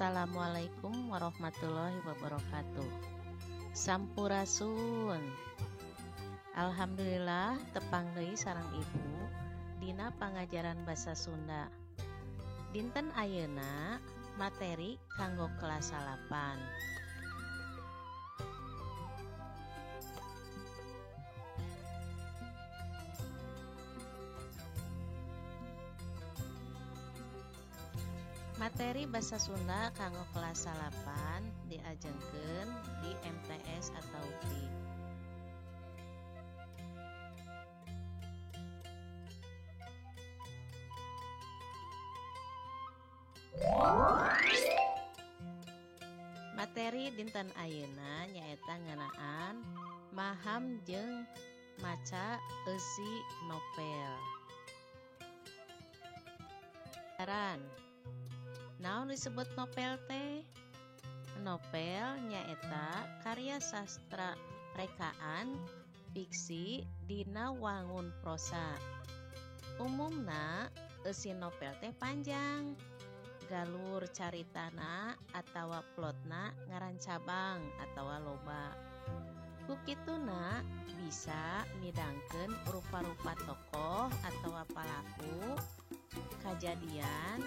Assalamualaikum warahmatullahi wabarakatuh. Sampurasun. Alhamdulillah tepang deui sareng ibu dina pangajaran basa Sunda. Dinten ayeuna materi kanggo kelas 8. Materi basa Sunda kanggo kelas 8 diajengkeun di MTS atau UPI. Materi dinten ayeuna nyaeta ngeunaan maham jeung maca eusi novel. Naon disebut novel teh? Novel nyaeta karya sastra rekaan fiksi dina wangun prosa. Umumna eusi novel teh panjang, galur caritana atawa plotna ngaran cabang atawa loba. Kukituna bisa midangkeun rupa-rupa tokoh atawa palaku, kajadian,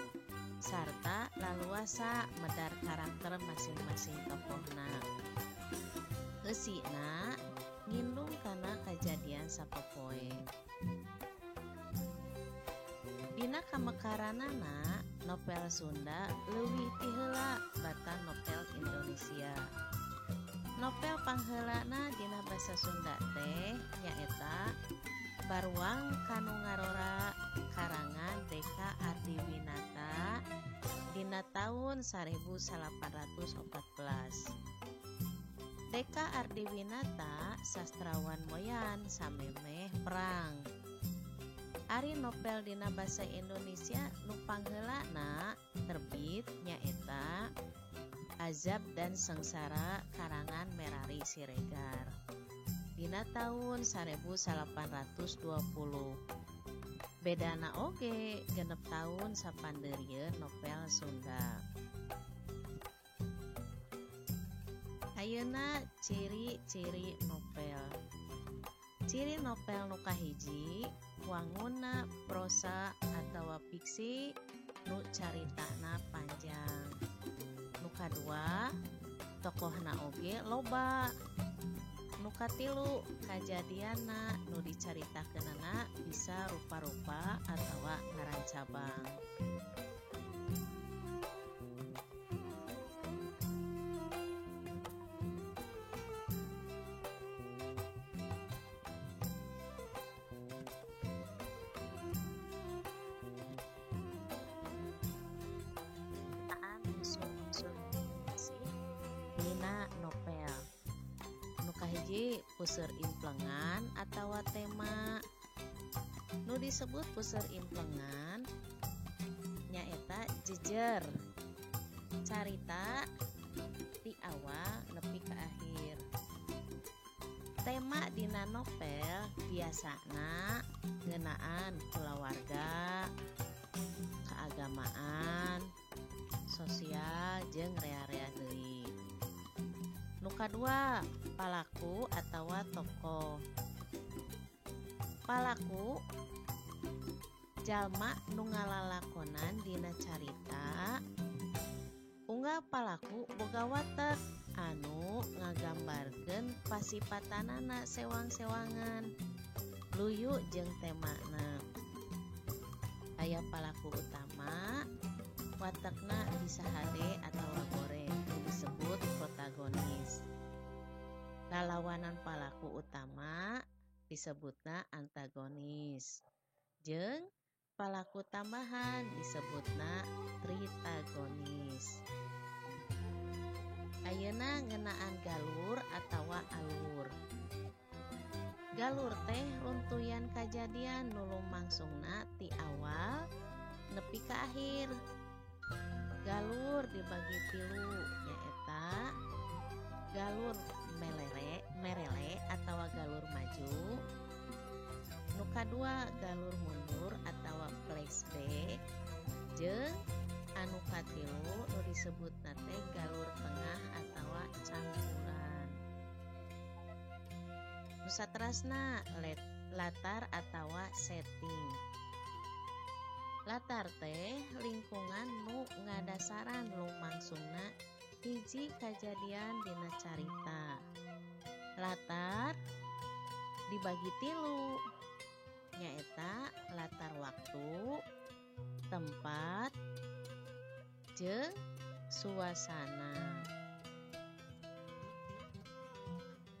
sarta laluasa medar karakter masing-masing tokohna. Eusina ngindung kana kajadian sapopoe. Dina kamekaranana novel Sunda leuwih ti heula batan novel Indonesia. Novel pangheulana dina basa Sunda teh nyaeta Baruang Kanu Ngarora karangan Deka Ardiwinata dina taun 1814. Deka Ardiwinata sastrawan moyan samemeh perang. Ari novel dina basa Indonesia nu pangheulana terbit nyaeta Azab dan Sengsara karangan Merari Siregar dina taun 1820. Bedana oge genep taun sapandeurieun novel Sunda. Ayeuna ciri-ciri novel. Ciri novel nu kahiji wangunna prosa atawa fiksi nu caritana panjang. Nu kadua tokohna oge loba. Nu katilu kajadianna nu dicaritakeunana bisa rupa-rupa atawa ngaran cabang. Dina novel nu kahiji puseur implengan atawa tema. Nu disebut puseur implengan nyaeta jejer carita ti awal nepi ka akhir. Tema dina novel biasana ngeunaan kulawarga, keagamaan, sosial jeung rea-rea deui. Nu kadua palaku atawa tokoh. Palaku jalma nu ngalalakonan dina carita. Unggal palaku boga watek anu ngagambarkeun pasipatanana sewang-sewangan, luyu jeung temana. Aya palaku utama, watekna bisa hade atawa goreng nu disebut protagonis. Lalawanan palaku utama disebutna antagonis. Jeung palaku tambahan disebutna tritagonis. Ayeuna ngeunaan galur atawa alur. Galur teh runtuyan kajadian nu lumangsungna ti awal nepi ka akhir. Galur dibagi tilu nyaeta galur merele atawa galur maju. Nu kadua galur mundur atawa flashback jeung anu katilu nu disebut disebut nate galur tengah atau campuran. Nu saterasna latar atau setting. Latar teh lingkungan nu ngadasaran lumangsungna hiji kajadian dina carita. Latar dibagi tilu, nyaeta latar waktu, tempat, jeung suasana.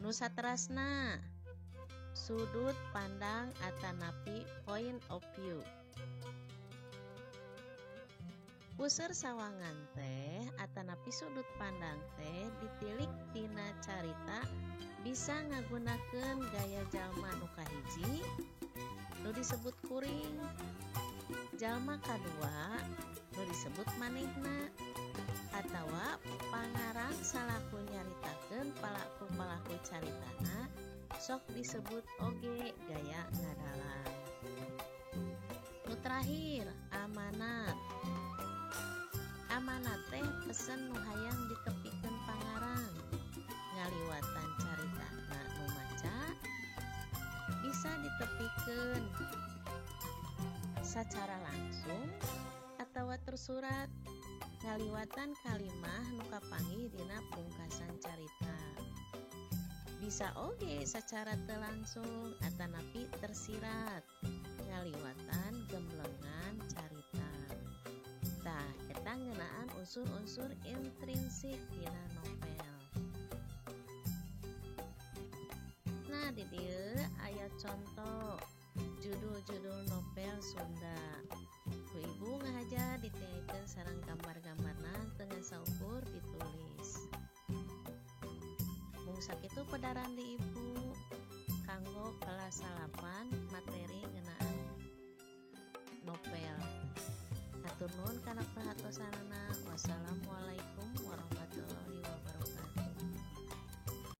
Nu saterasna sudut pandang atanapi point of view. Puseur sawangan teh atanapi sudut pandang teh ditilik tina carita bisa ngagunakeun gaya jalma nu kahiji nu disebut kuring, jalma kadua nu disebut manehna, atawa pangarang salaku nyaritakeun palaku-palaku caritana sok disebut oge gaya ngadalang. Nu terakhir amanat. Amanat teh pesen nu hayang ditepikeun pangarang ngaliwatan caritana nu maca bisa ditepikeun sacara langsung atawa tersurat ngaliwatan kalimah nu kapanggih dina pungkasan carita. Bisa oge sacara teu langsung atanapi tersirat ngaliwatan gemblengan carita. Tah eta ngeunaan unsur-unsur intrinsik dina novel. Nah di dieu aya contoh judul-judul novel Sunda. Ku ibu ngahaja ditinggalkeun sareng gambar-gambarna teu saukur ditulis. Mung sakitu pedaran di ibu kanggo kelas 8 materi ngeunaan novel. Hatur nuhun kana perhatosanana. Wassalamualaikum warahmatullahi wabarakatuh.